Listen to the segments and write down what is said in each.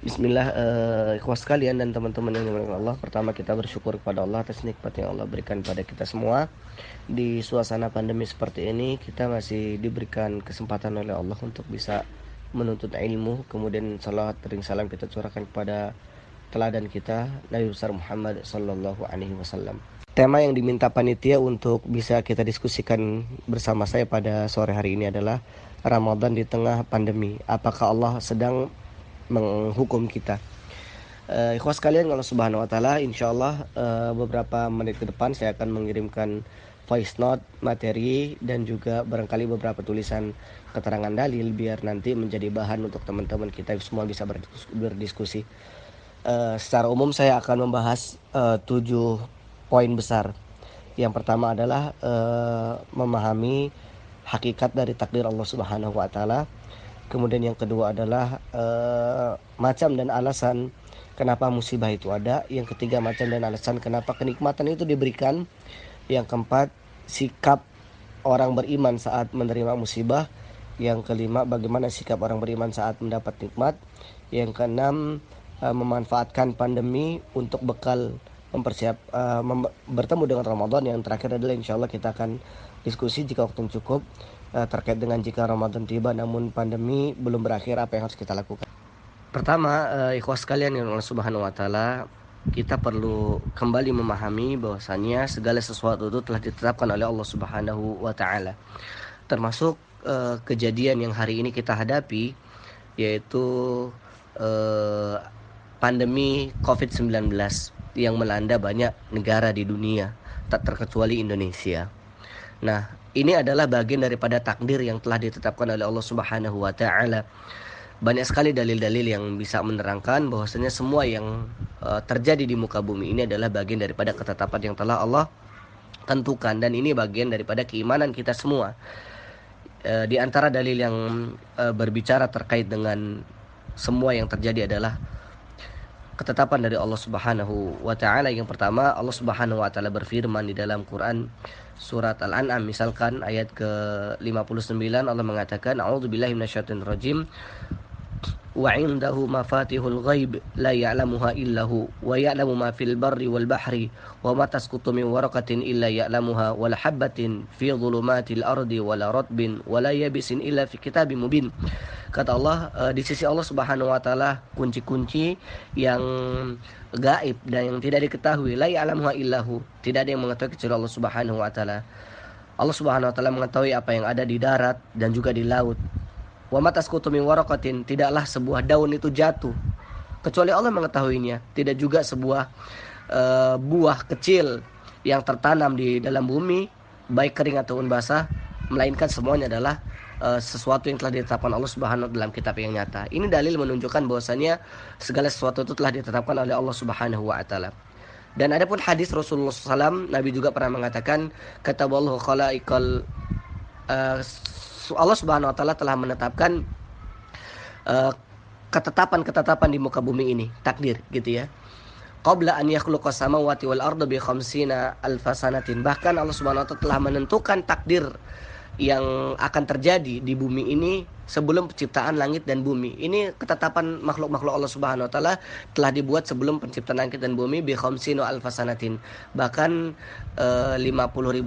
Bismillah, ikhwas sekalian dan teman-teman yang dimuliakan Allah. Pertama kita bersyukur kepada Allah atas nikmat yang Allah berikan pada kita semua. Di suasana pandemi seperti ini kita masih diberikan kesempatan oleh Allah untuk bisa menuntut ilmu. Kemudian salawat dan salam kita curahkan kepada teladan kita Nabi besar Muhammad sallallahu alaihi wasallam. Tema yang diminta panitia untuk bisa kita diskusikan bersama saya pada sore hari ini adalah Ramadan di tengah pandemi. Apakah Allah sedang menghukum kita? Ikhwas sekalian, kalau subhanahu wa ta'ala insyaallah beberapa menit ke depan saya akan mengirimkan voice note, materi, dan juga barangkali beberapa tulisan keterangan dalil biar nanti menjadi bahan untuk teman-teman kita semua bisa berdiskusi. Secara umum saya akan membahas 7 poin besar. Yang pertama adalah memahami hakikat dari takdir Allah Subhanahu wa taala. Kemudian yang kedua adalah macam dan alasan kenapa musibah itu ada. Yang ketiga, macam dan alasan kenapa kenikmatan itu diberikan. Yang keempat, sikap orang beriman saat menerima musibah. Yang kelima, bagaimana sikap orang beriman saat mendapat nikmat. Yang keenam, memanfaatkan pandemi untuk bekal bertemu dengan Ramadan. Yang terakhir adalah insyaallah kita akan diskusi jika waktu cukup terkait dengan jika Ramadan tiba namun pandemi belum berakhir, apa yang harus kita lakukan. Pertama, ikhwas sekalian yang Allah Subhanahu wa taala, kita perlu kembali memahami bahwasanya segala sesuatu itu telah ditetapkan oleh Allah Subhanahu wa taala. Termasuk kejadian yang hari ini kita hadapi, yaitu pandemi COVID-19 yang melanda banyak negara di dunia, tak terkecuali Indonesia. Nah, ini adalah bagian daripada takdir yang telah ditetapkan oleh Allah Subhanahu wa taala. Banyak sekali dalil-dalil yang bisa menerangkan bahwasanya semua yang terjadi di muka bumi ini adalah bagian daripada ketetapan yang telah Allah tentukan, dan ini bagian daripada keimanan kita semua. Di antara dalil yang berbicara terkait dengan semua yang terjadi adalah ketetapan dari Allah Subhanahu wa taala. Yang pertama, Allah Subhanahu wa taala berfirman di dalam Quran surat Al-An'am misalkan ayat ke-59, Allah mengatakan, a'udzubillahi minasyaitonir rajim, wa 'indahu mafatihul ghaib la ya'lamuha illahu wa ya'lamu ma fil barri wal bahri wa ma tasqutu min waraqatin illa ya'lamuha wa la habatin fi dhulumatil ardi wa la ratbin wa la yabisin illa fi kitabim mubin. Kata Allah, di sisi Allah Subhanahu wa taala kunci-kunci yang gaib dan yang tidak diketahui, la ya'lamuha illahu, tidak ada yang mengetahui kecuali Allah Subhanahu wa taala. Allah Subhanahu wa taala mengetahui apa yang ada di darat dan juga di laut. Wa ma tasqutu min waraqatin, tidaklah sebuah daun itu jatuh kecuali Allah mengetahuinya. Tidak juga sebuah buah kecil yang tertanam di dalam bumi, baik kering ataupun basah, melainkan semuanya adalah sesuatu yang telah ditetapkan Allah Subhanahu wa taala dalam kitab yang nyata. Ini dalil menunjukkan bahwasanya segala sesuatu itu telah ditetapkan oleh Allah Subhanahu wa taala. Dan adapun hadis Rasulullah SAW, Nabi juga pernah mengatakan, kataballahu khalaiqal, Allah Subhanahu wa taala telah menetapkan ketetapan-ketetapan di muka bumi ini, takdir gitu ya. Qabla an yakhluqas samawati wal arda bi khamsina alfasanatin. Bahkan Allah Subhanahu wa taala telah menentukan takdir yang akan terjadi di bumi ini sebelum penciptaan langit dan bumi. Ini ketetapan makhluk-makhluk Allah Subhanahu wa taala telah dibuat sebelum penciptaan langit dan bumi bi khamsina alfasanatin. Bahkan 50.000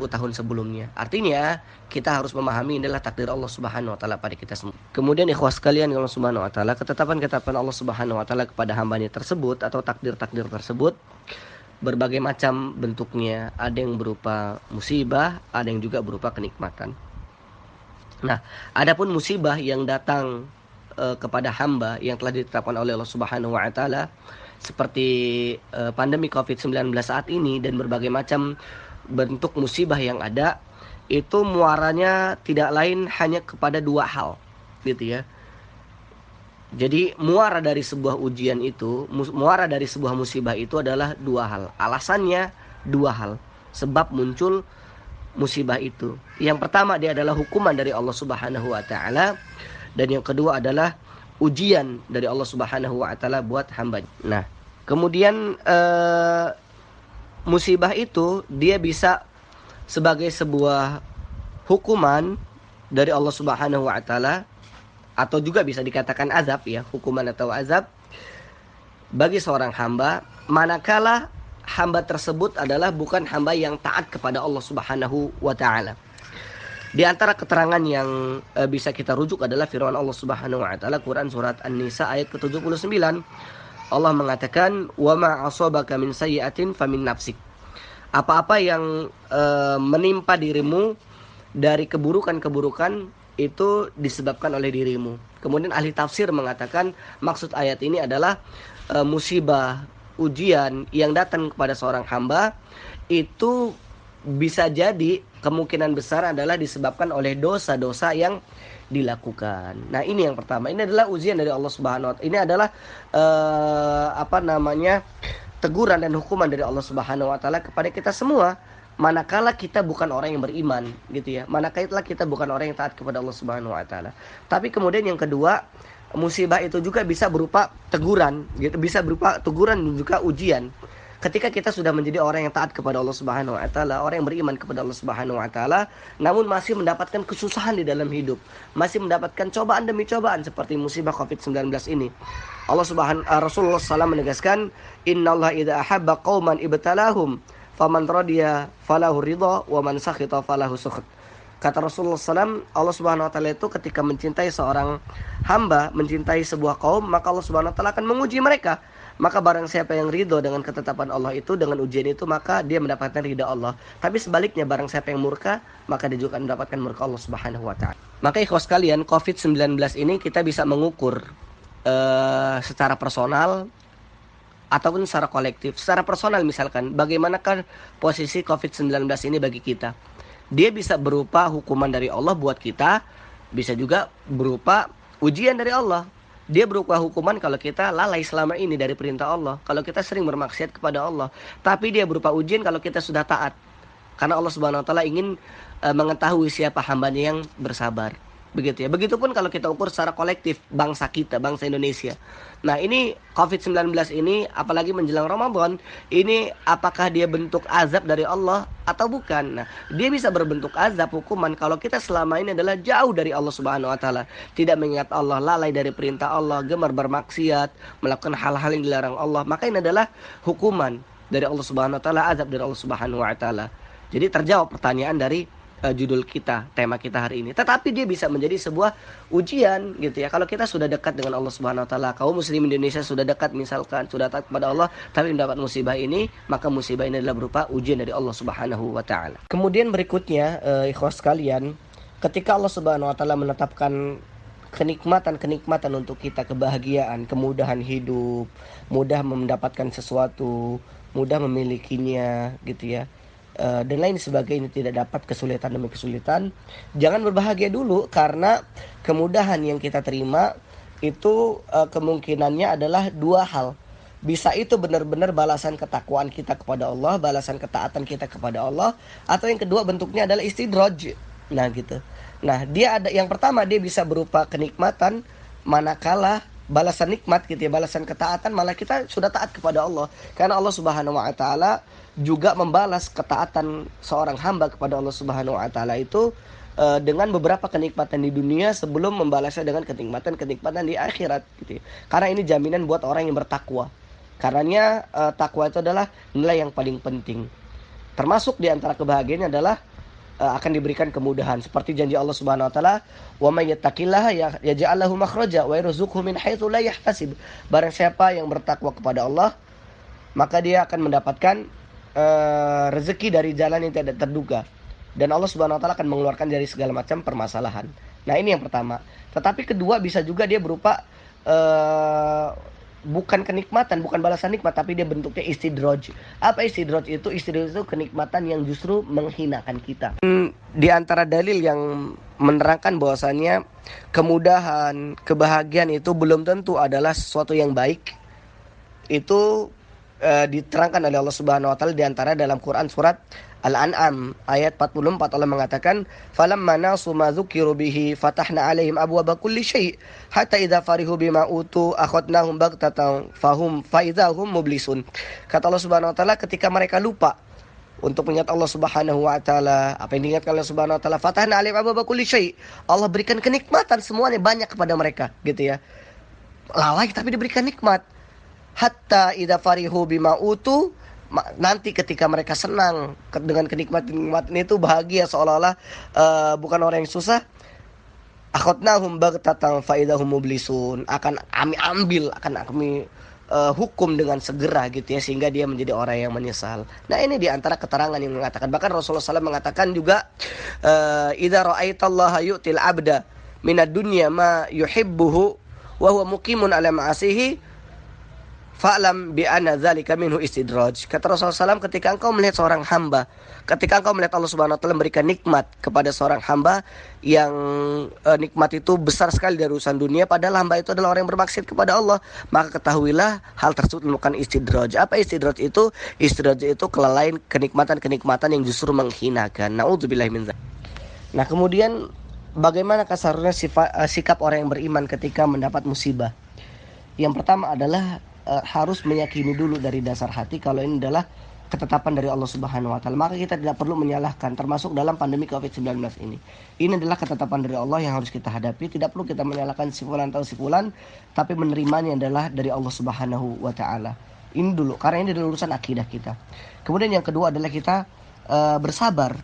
tahun sebelumnya. Artinya kita harus memahami inilah takdir Allah Subhanahu wa taala pada kita semua. Kemudian ikhwas sekalian Allah Subhanahu wa taala, ketetapan-ketetapan Allah Subhanahu wa taala kepada hambanya tersebut atau takdir-takdir tersebut berbagai macam bentuknya. Ada yang berupa musibah, ada yang juga berupa kenikmatan. Nah, adapun musibah yang datang kepada hamba yang telah ditetapkan oleh Allah Subhanahu wa taala seperti pandemi COVID-19 saat ini dan berbagai macam bentuk musibah yang ada, itu muaranya tidak lain hanya kepada dua hal, gitu ya. Jadi muara dari sebuah ujian itu, muara dari sebuah musibah itu adalah dua hal. Alasannya dua hal, sebab muncul musibah itu. Yang pertama, dia adalah hukuman dari Allah Subhanahu wa taala, dan yang kedua adalah ujian dari Allah Subhanahu wa taala buat hamba. Nah, kemudian musibah itu dia bisa sebagai sebuah hukuman dari Allah Subhanahu wa taala, atau juga bisa dikatakan azab ya, hukuman atau azab. bagi seorang hamba manakala hamba tersebut adalah bukan hamba yang taat kepada Allah Subhanahu wa taala. Di antara keterangan yang bisa kita rujuk adalah firman Allah Subhanahu wa taala Quran surat An-Nisa ayat ke-79. Allah mengatakan, "Wa ma asabaka min sayyi'atin famin nafsik." Apa-apa yang menimpa dirimu dari keburukan-keburukan itu disebabkan oleh dirimu. Kemudian ahli tafsir mengatakan maksud ayat ini adalah musibah, ujian yang datang kepada seorang hamba itu bisa jadi kemungkinan besar adalah disebabkan oleh dosa-dosa yang dilakukan. Nah, ini yang pertama. Ini adalah ujian dari Allah Subhanahu wa taala. Ini adalah teguran dan hukuman dari Allah Subhanahu wa taala kepada kita semua manakala kita bukan orang yang beriman, gitu ya. Manakala kita bukan orang yang taat kepada Allah Subhanahu wa taala. Tapi kemudian yang kedua, musibah itu juga bisa berupa teguran, gitu. Bisa berupa teguran dan juga ujian. Ketika kita sudah menjadi orang yang taat kepada Allah Subhanahu wa taala, orang yang beriman kepada Allah Subhanahu wa taala, namun masih mendapatkan kesusahan di dalam hidup, masih mendapatkan cobaan demi cobaan seperti musibah Covid-19 ini. Rasulullah SAW menegaskan, "Innallaha idza ahabba qauman ibtalahum, faman radiya falahu ridha wa man sakhita falahu sukht." Kata Rasulullah SAW, Allah Subhanahu wa taala itu ketika mencintai seorang hamba, mencintai sebuah kaum, maka Allah Subhanahu wa taala akan menguji mereka. Maka barang siapa yang ridho dengan ketetapan Allah itu, dengan ujian itu, maka dia mendapatkan ridha Allah. Tapi sebaliknya, barang siapa yang murka, maka dia juga mendapatkan murka Allah Subhanahu wa taala. Maka ikhwas sekalian, Covid-19 ini kita bisa mengukur secara personal ataupun secara kolektif. Secara personal misalkan, bagaimanakah posisi Covid-19 ini bagi kita? Dia bisa berupa hukuman dari Allah buat kita, bisa juga berupa ujian dari Allah. Dia berupa hukuman kalau kita lalai selama ini dari perintah Allah, kalau kita sering bermaksiat kepada Allah. Tapi dia berupa ujian kalau kita sudah taat. Karena Allah Subhanahu wa taala ingin mengetahui siapa hambanya yang bersabar. Begitu ya. Begitupun kalau kita ukur secara kolektif bangsa kita, bangsa Indonesia. Nah, ini Covid-19 ini apalagi menjelang Ramadan, ini apakah dia bentuk azab dari Allah atau bukan? Nah, dia bisa berbentuk azab, hukuman kalau kita selama ini adalah jauh dari Allah Subhanahu wa taala, tidak mengingat Allah, lalai dari perintah Allah, gemar bermaksiat, melakukan hal-hal yang dilarang Allah. Maka ini adalah hukuman dari Allah Subhanahu wa taala, azab dari Allah Subhanahu wa taala. Jadi terjawab pertanyaan dari judul kita, tema kita hari ini. Tetapi dia bisa menjadi sebuah ujian gitu ya. Kalau kita sudah dekat dengan Allah Subhanahu wa taala, kaum muslim Indonesia sudah dekat misalkan, sudah taat kepada Allah, tapi mendapat musibah ini, maka musibah ini adalah berupa ujian dari Allah Subhanahu wa taala. Kemudian berikutnya, ikhwas sekalian, ketika Allah Subhanahu wa taala menetapkan kenikmatan-kenikmatan untuk kita, kebahagiaan, kemudahan hidup, mudah mendapatkan sesuatu, mudah memilikinya gitu ya, dan lain sebagainya, tidak dapat kesulitan demi kesulitan, jangan berbahagia dulu, karena kemudahan yang kita terima itu kemungkinannya adalah dua hal. Bisa itu benar-benar balasan ketakwaan kita kepada Allah, balasan ketaatan kita kepada Allah, atau yang kedua bentuknya adalah istidraj. Nah gitu. Nah, dia ada yang pertama, dia bisa berupa kenikmatan manakala balasan nikmat gitu ya, balasan ketaatan malah kita sudah taat kepada Allah. Karena Allah Subhanahu wa taala juga membalas ketaatan seorang hamba kepada Allah Subhanahu wa taala itu dengan beberapa kenikmatan di dunia sebelum membalasnya dengan kenikmatan di akhirat gitu ya. Karena ini jaminan buat orang yang bertakwa. Karenanya takwa itu adalah nilai yang paling penting. Termasuk di antara kebahagiaannya adalah akan diberikan kemudahan, seperti janji Allah Subhanahu wa taala, "Wa may yattaqillaha yaj'al lahu makhraja wa yarzuqhu min haitsu la yahtasib." Barang siapa yang bertakwa kepada Allah, maka dia akan mendapatkan rezeki dari jalan yang tidak terduga, dan Allah Subhanahu wa taala akan mengeluarkan dari segala macam permasalahan. Nah, ini yang pertama. Tetapi kedua, bisa juga dia berupa bukan kenikmatan, bukan balasan nikmat, tapi dia bentuknya istidraj. Apa istidraj itu? Istidraj itu kenikmatan yang justru menghinakan kita. Di antara dalil yang menerangkan bahwasannya kemudahan, kebahagiaan itu belum tentu adalah sesuatu yang baik, itu diterangkan oleh Allah Subhanahu wa taala di antara dalam Quran surat Al-An'am ayat 44. Allah mengatakan, "Falamma nasu ma dzukiru bihi fatahna 'alaihim abwaaba kulli syai' hatta idza farihu bima utu akhadnahum baghtatan fahum fa idza hum mublisun." Kata Allah Subhanahu wa taala, ketika mereka lupa untuk mengingat Allah Subhanahu wa taala, apa yang diingatkan Allah Subhanahu wa taala, fatahna 'alaihim abwaaba kulli syai'. Allah berikan kenikmatan semuanya banyak kepada mereka, gitu ya. Lalai tapi diberikan nikmat. hatta idza farihu bima utu, nanti ketika mereka senang dengan kenikmatan itu, bahagia seolah-olah bukan orang yang susah, akhadnahum baghtatan fa idahum mublisun, akan kami ambil, akan kami hukum dengan segera gitu ya, sehingga dia menjadi orang yang menyesal. Nah, ini diantara keterangan yang mengatakan, bahkan Rasulullah SAW mengatakan juga, idza ra'aitallaha yu'til abda minad dunya ma yuhibbuhu wa huwa muqimun ala ma'asihi fa'lam bi anna dzalika minhu istidraj. Kata Rasulullah SAW, ketika engkau melihat seorang hamba, ketika engkau melihat Allah Subhanahu wa taala memberikan nikmat kepada seorang hamba yang nikmat itu besar sekali dari urusan dunia, padahal hamba itu adalah orang yang bermaksiat kepada Allah, maka ketahuilah hal tersebut merupakan istidraj. Apa istidraj itu? Istidraj itu kelalaian kenikmatan-kenikmatan yang justru menghinakan. Nauzubillahi min dzalik. Nah, kemudian bagaimana kasarnya sikap orang yang beriman ketika mendapat musibah? Yang pertama adalah harus meyakini dulu dari dasar hati kalau ini adalah ketetapan dari Allah Subhanahu wa taala. Maka kita tidak perlu menyalahkan, termasuk dalam pandemi Covid-19 ini. Ini adalah ketetapan dari Allah yang harus kita hadapi. Tidak perlu kita menyalahkan si fulan atau si fulan, tapi menerimanya adalah dari Allah Subhanahu wa taala. Ini dulu, karena ini adalah urusan akidah kita. Kemudian yang kedua adalah kita bersabar.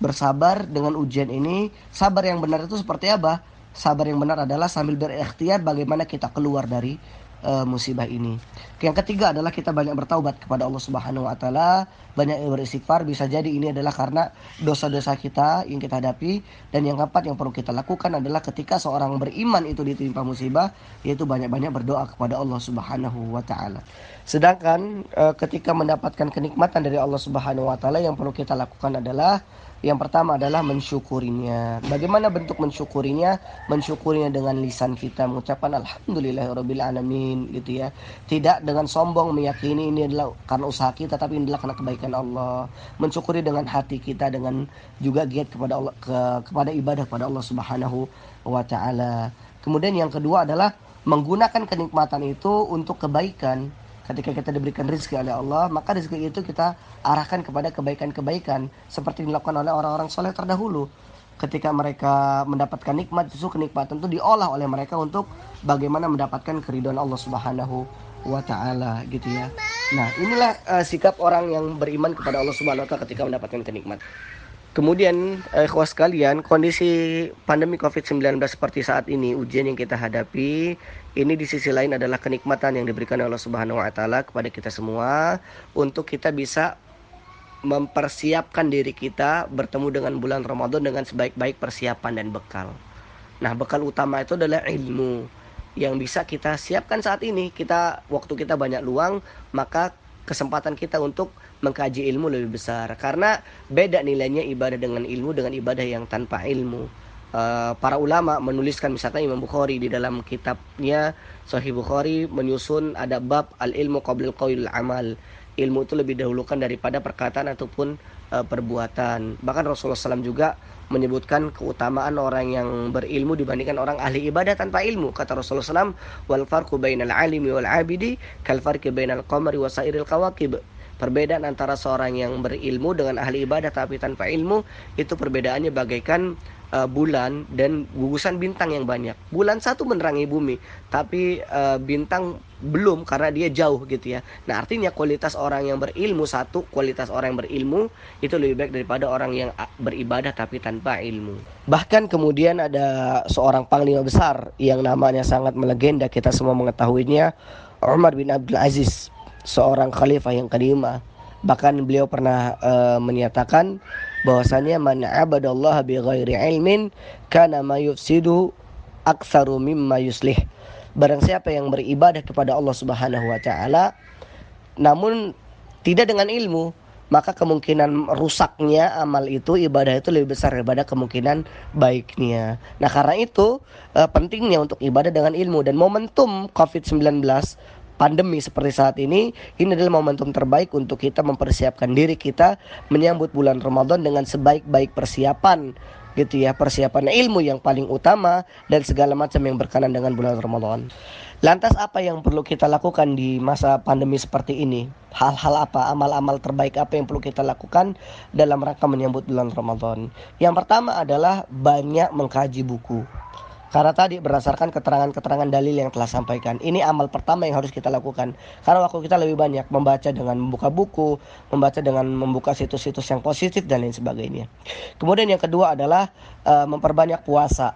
Bersabar dengan ujian ini. Sabar yang benar itu seperti apa? Sabar yang benar adalah sambil berikhtiar bagaimana kita keluar dari musibah ini. Yang ketiga adalah kita banyak bertaubat kepada Allah Subhanahu wa taala, banyak beristighfar. Bisa jadi ini adalah karena dosa-dosa kita yang kita hadapi. Dan yang keempat yang perlu kita lakukan adalah ketika seorang beriman itu ditimpa musibah, yaitu banyak-banyak berdoa kepada Allah Subhanahu wa taala. Sedangkan ketika mendapatkan kenikmatan dari Allah Subhanahu wa taala, yang perlu kita lakukan adalah yang pertama adalah mensyukurinya. Bagaimana bentuk mensyukurinya? Mensyukurinya dengan lisan kita, mengucapkan alhamdulillahirabbil alamin gitu ya. Tidak dengan sombong meyakini ini adalah karena usaha kita, tapi ini adalah karena kebaikan Allah. Mensyukuri dengan hati kita, dengan juga giat kepada Allah, kepada ibadah kepada Allah Subhanahu wa taala. Kemudian yang kedua adalah menggunakan kenikmatan itu untuk kebaikan. Ketika kita diberikan rezeki oleh Allah, maka rezeki itu kita arahkan kepada kebaikan-kebaikan seperti dilakukan oleh orang-orang soleh terdahulu. Ketika mereka mendapatkan nikmat, justru kenikmatan itu diolah oleh mereka untuk bagaimana mendapatkan keridhaan Allah Subhanahu wa taala gitu ya. Nah, inilah sikap orang yang beriman kepada Allah Subhanahu wa taala ketika mendapatkan kenikmatan. Kemudian ikhwah sekalian, kondisi pandemi Covid-19 seperti saat ini, ujian yang kita hadapi, ini di sisi lain adalah kenikmatan yang diberikan oleh Allah Subhanahu wa taala kepada kita semua untuk kita bisa mempersiapkan diri kita bertemu dengan bulan Ramadan dengan sebaik-baik persiapan dan bekal. Nah, bekal utama itu adalah ilmu yang bisa kita siapkan saat ini. Waktu kita banyak luang, maka kesempatan kita untuk mengkaji ilmu lebih besar, karena beda nilainya ibadah dengan ilmu dengan ibadah yang tanpa ilmu. Para ulama menuliskan, misalkan Imam Bukhari di dalam kitabnya Sahih Bukhari menyusun ada bab al-ilmu qablil qaulil amal. Ilmu itu lebih dahulukan daripada perkataan ataupun perbuatan. Bahkan Rasulullah SAW juga menyebutkan keutamaan orang yang berilmu dibandingkan orang ahli ibadah tanpa ilmu. Kata Rasulullah SAW, wal farqu bainal alimi wal abidi kal farqi bainal qamari wa sairil kawakib. Perbedaan antara seorang yang berilmu dengan ahli ibadah tapi tanpa ilmu, itu perbedaannya bagaikan bulan dan gugusan bintang yang banyak. Bulan satu menerangi bumi, tapi bintang belum, karena dia jauh gitu ya. Nah, artinya kualitas orang yang berilmu satu, kualitas orang yang berilmu itu lebih baik daripada orang yang beribadah tapi tanpa ilmu. Bahkan kemudian ada seorang panglima besar yang namanya sangat melegenda, kita semua mengetahuinya, Umar bin Abdul Aziz, seorang khalifah yang kelima. Bahkan beliau pernah menyatakan bahwasanya man abadallaha bighairi ilmin kana ma yufsidu aktsaru mimma yuslih. Barang siapa yang beribadah kepada Allah Subhanahu wa taala namun tidak dengan ilmu, maka kemungkinan rusaknya amal itu, ibadah itu lebih besar daripada kemungkinan baiknya. Nah, karena itu pentingnya untuk ibadah dengan ilmu. Dan momentum Covid-19 pandemi seperti saat ini adalah momentum terbaik untuk kita mempersiapkan diri kita menyambut bulan Ramadan dengan sebaik-baik persiapan gitu ya, persiapan ilmu yang paling utama dan segala macam yang berkenan dengan bulan Ramadan. Lantas apa yang perlu kita lakukan di masa pandemi seperti ini? Hal-hal apa, amal-amal terbaik apa yang perlu kita lakukan dalam rangka menyambut bulan Ramadan? Yang pertama adalah banyak mengkaji buku. Karena tadi berdasarkan keterangan-keterangan dalil yang telah sampaikan, ini amal pertama yang harus kita lakukan. Karena waktu kita lebih banyak membaca dengan membuka buku, membaca dengan membuka situs-situs yang positif dan lain sebagainya. Kemudian yang kedua adalah memperbanyak puasa.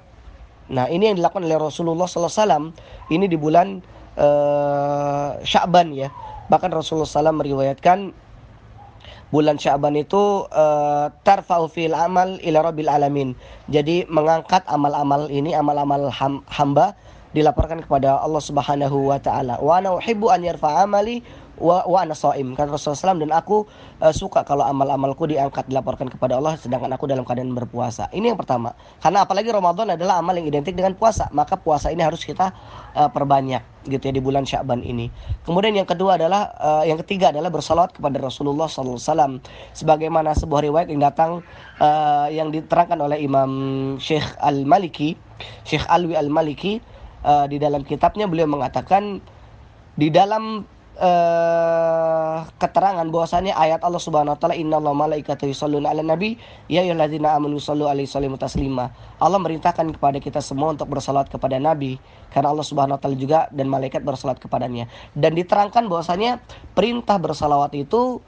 Nah, ini yang dilakukan oleh Rasulullah SAW. Ini di bulan Sya'ban ya. Bahkan Rasulullah SAW meriwayatkan bulan Sya'ban itu tarfa'u fil amal ila rabbil alamin. Jadi mengangkat amal-amal ini, amal-amal hamba dilaporkan kepada Allah Subhanahu wa taala. Wa ana uhibbu an yarfa'a amali wa ana shaim. Kan Rasulullah SAW, dan aku suka kalau amal-amalku diangkat dilaporkan kepada Allah sedangkan aku dalam keadaan berpuasa. Ini yang pertama. Karena apalagi Ramadan adalah amal yang identik dengan puasa, maka puasa ini harus kita perbanyak gitu ya di bulan Sya'ban ini. Kemudian yang kedua adalah yang ketiga adalah bersalawat kepada Rasulullah SAW, sebagaimana sebuah riwayat yang datang yang diterangkan oleh Imam Syekh Al-Maliki, Syekh Alwi Al-Maliki, di dalam kitabnya beliau mengatakan di dalam keterangan bahwasanya ayat Allah Subhanahu wa taala, innallaha malaikatahu yusholluna 'alan nabi ya ayyuhalladzina amanu shollu 'alaihi wasallimu taslima. Allah merintahkan kepada kita semua untuk bersalat kepada nabi karena Allah Subhanahu wa taala juga dan malaikat bersalat kepadanya. Dan diterangkan bahwasanya perintah bersalawat itu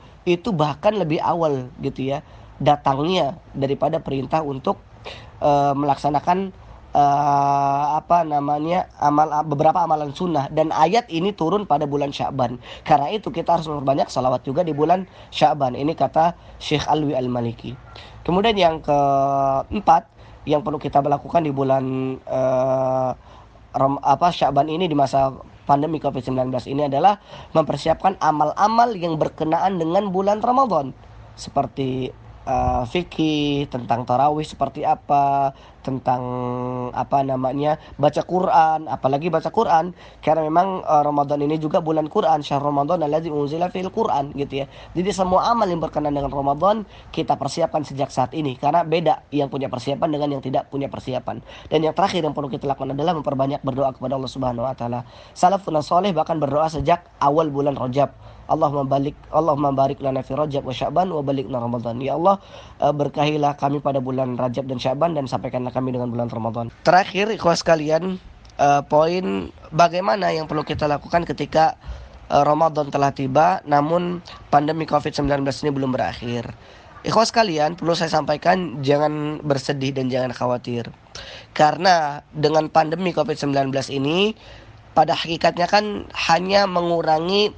bahkan lebih awal gitu ya datangnya daripada perintah untuk melaksanakan beberapa amalan sunnah. Dan ayat ini turun pada bulan Sya'ban. Karena itu kita harus memperbanyak salawat juga di bulan Sya'ban. Ini kata Syekh Alwi Al-Maliki. Kemudian yang keempat yang perlu kita lakukan di bulan Sya'ban ini, di masa pandemi COVID-19 ini, adalah mempersiapkan amal-amal yang berkenaan dengan bulan Ramadan, seperti fikih, tentang tarawih seperti apa, tentang baca Quran, apalagi baca Quran karena memang Ramadan ini juga bulan Quran, syahrul Ramadan alladzi unzila fil Quran gitu ya. Jadi semua amal yang berkenaan dengan Ramadan kita persiapkan sejak saat ini, karena beda yang punya persiapan dengan yang tidak punya persiapan. Dan yang terakhir yang perlu kita lakukan adalah memperbanyak berdoa kepada Allah Subhanahu wa taala. Salafun saleh bahkan berdoa sejak awal bulan Rajab. Allahumma barik lana fi Rajab wa Sya'ban wa balighna Ramadan. Ya Allah, berkahilah kami pada bulan Rajab dan Sya'ban dan sampaikanlah kami dengan bulan Ramadan. Terakhir, ikhwah sekalian, poin bagaimana yang perlu kita lakukan ketika Ramadan telah tiba namun pandemi COVID-19 ini belum berakhir. Ikhwah sekalian, perlu saya sampaikan, jangan bersedih dan jangan khawatir. Karena dengan pandemi COVID-19 ini pada hakikatnya kan hanya mengurangi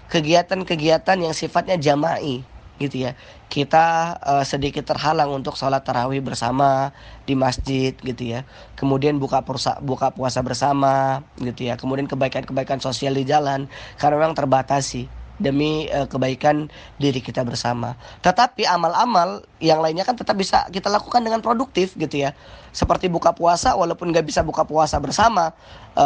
kegiatan-kegiatan yang sifatnya jama'i gitu ya. Kita sedikit terhalang untuk sholat tarawih bersama di masjid gitu ya. Kemudian buka puasa bersama gitu ya. Kemudian kebaikan-kebaikan sosial di jalan karena memang terbatasi demi kebaikan diri kita bersama. Tetapi amal-amal yang lainnya kan tetap bisa kita lakukan dengan produktif gitu ya. Seperti buka puasa, walaupun gak bisa buka puasa bersama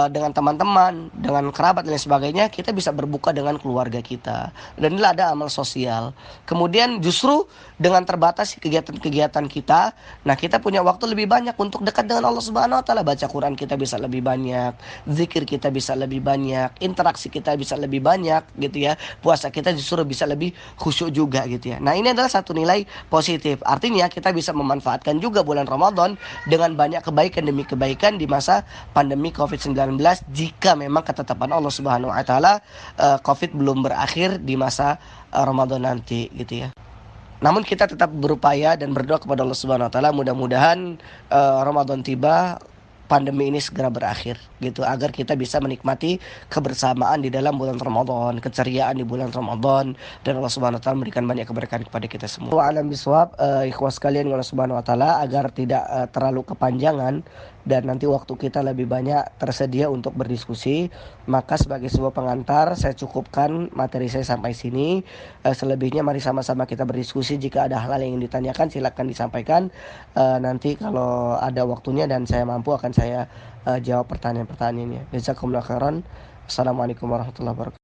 dengan teman-teman, dengan kerabat dan lain sebagainya, kita bisa berbuka dengan keluarga kita. Dan inilah ada amal sosial. Kemudian justru dengan terbatas kegiatan-kegiatan kita, nah kita punya waktu lebih banyak untuk dekat dengan Allah Subhanahu wa taala. Baca Quran kita bisa lebih banyak, zikir kita bisa lebih banyak, interaksi kita bisa lebih banyak gitu ya. Puasa kita justru bisa lebih khusyuk juga gitu ya. Nah, ini adalah satu nilai positif. Artinya kita bisa memanfaatkan juga bulan Ramadan dengan banyak kebaikan demi kebaikan di masa pandemi COVID-19 jika memang ketetapan Allah Subhanahu wa taala COVID belum berakhir di masa Ramadan nanti gitu ya. Namun kita tetap berupaya dan berdoa kepada Allah Subhanahu wa taala, mudah-mudahan Ramadan tiba, pandemi ini segera berakhir gitu, agar kita bisa menikmati kebersamaan di dalam bulan Ramadan, keceriaan di bulan Ramadan, dan Allah Subhanahu wa taala memberikan banyak keberkahan kepada kita semua. Wa alam bisawab, ikhwas sekalian, Allah Subhanahu wa taala agar tidak terlalu kepanjangan dan nanti waktu kita lebih banyak tersedia untuk berdiskusi, maka sebagai sebuah pengantar saya cukupkan materi saya sampai sini. Selebihnya mari sama-sama kita berdiskusi. Jika ada hal-hal yang ingin ditanyakan silakan disampaikan, nanti kalau ada waktunya dan saya mampu akan saya jawab pertanyaan-pertanyaannya. Jazakumullah khairan. Assalamualaikum warahmatullahi wabarakatuh.